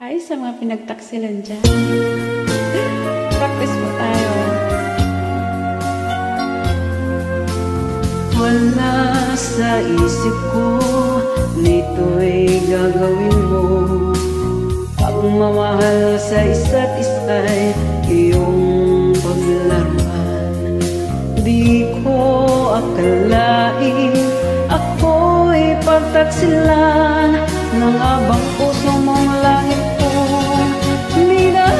Hi sa mga pinagtaksilan dyan. Practice po tayo. Wala sa isip ko, nito'y gagawin mo. Pagmamahal sa isa't isa'y iyong paglaruan. Di ko akalain ako'y pagtaksilan ng abang puso mong langit kong minahal.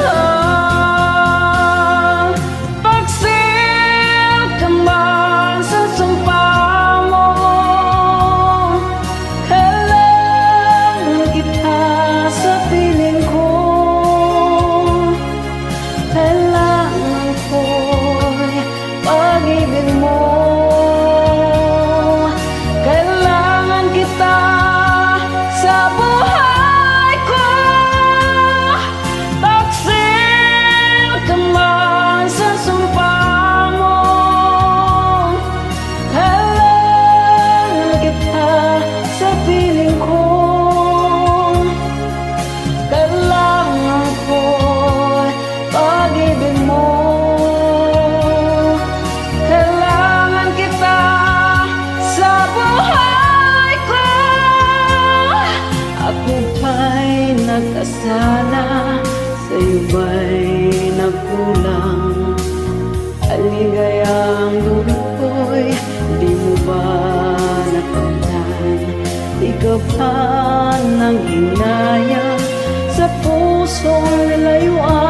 Pagsil ka man sa sumpa mo, kailangan kita sa piling ko. Kailangan ko'y pag-ibig mo. Kailangan kita sa buhay ko. Pagsil ka man sa sumpa mo, kailangan kita sa piling ko. Kailangan ko'y pag-ibig mo. Kailangan kita sa buhay ko. Ako ba'y nagkasala, sa'yo ba'y nagkulang? Aligayang dulot ko'y di mo ba nakamtan? Di ka ba nang hinayang sa pusong nilayuan?